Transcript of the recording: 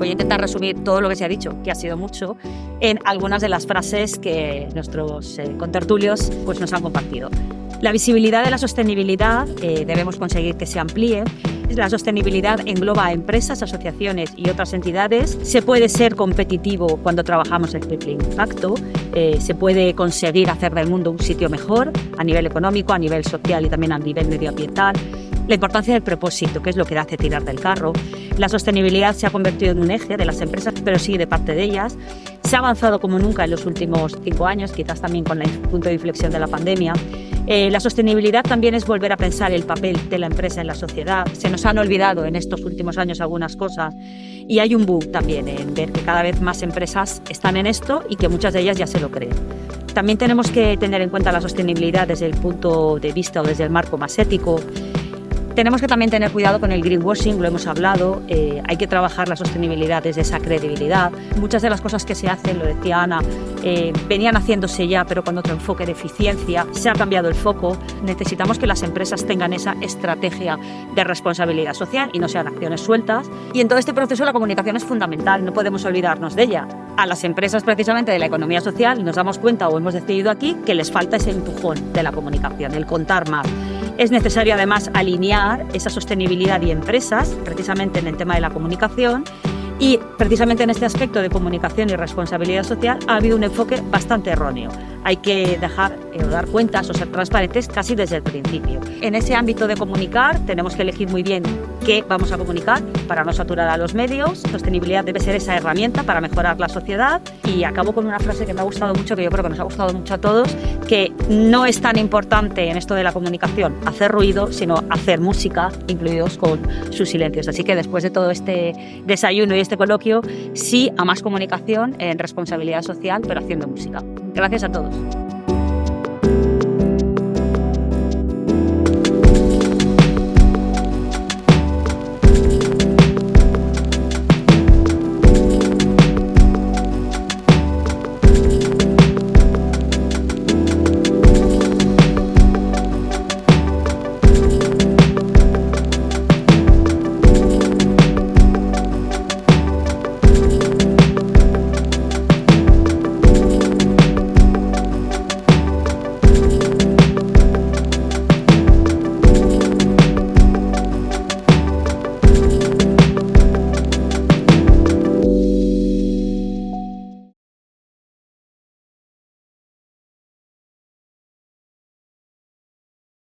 voy a intentar resumir todo lo que se ha dicho, que ha sido mucho, en algunas de las frases que nuestros contertulios pues, nos han compartido. La visibilidad de la sostenibilidad debemos conseguir que se amplíe. La sostenibilidad engloba a empresas, asociaciones y otras entidades. Se puede ser competitivo cuando trabajamos en triple impacto. Se puede conseguir hacer del mundo un sitio mejor a nivel económico, a nivel social y también a nivel medioambiental. La importancia del propósito, que es lo que hace tirar del carro. La sostenibilidad se ha convertido en un eje de las empresas, pero sí de parte de ellas. Se ha avanzado como nunca en los últimos 5 años, quizás también con el punto de inflexión de la pandemia. La sostenibilidad también es volver a pensar el papel de la empresa en la sociedad. Se nos han olvidado en estos últimos años algunas cosas y hay un boom también en ver que cada vez más empresas están en esto y que muchas de ellas ya se lo creen. También tenemos que tener en cuenta la sostenibilidad desde el punto de vista o desde el marco más ético. Tenemos que también tener cuidado con el greenwashing, lo hemos hablado, hay que trabajar la sostenibilidad desde esa credibilidad. Muchas de las cosas que se hacen, lo decía Ana, venían haciéndose ya, pero con otro enfoque de eficiencia. Se ha cambiado el foco. Necesitamos que las empresas tengan esa estrategia de responsabilidad social y no sean acciones sueltas. Y en todo este proceso la comunicación es fundamental, no podemos olvidarnos de ella. A las empresas precisamente de la economía social nos damos cuenta o hemos decidido aquí que les falta ese empujón de la comunicación, el contar más. Es necesario además alinear esa sostenibilidad y empresas, precisamente en el tema de la comunicación, y precisamente en este aspecto de comunicación y responsabilidad social ha habido un enfoque bastante erróneo. Hay que dejar o dar cuentas o ser transparentes casi desde el principio. En ese ámbito de comunicar tenemos que elegir muy bien qué vamos a comunicar para no saturar a los medios. Sostenibilidad debe ser esa herramienta para mejorar la sociedad. Y acabo con una frase que me ha gustado mucho, que yo creo que nos ha gustado mucho a todos, que no es tan importante en esto de la comunicación hacer ruido, sino hacer música, incluidos con sus silencios. Así que después de todo este desayuno y este coloquio, sí a más comunicación en responsabilidad social, pero haciendo música. Gracias a todos.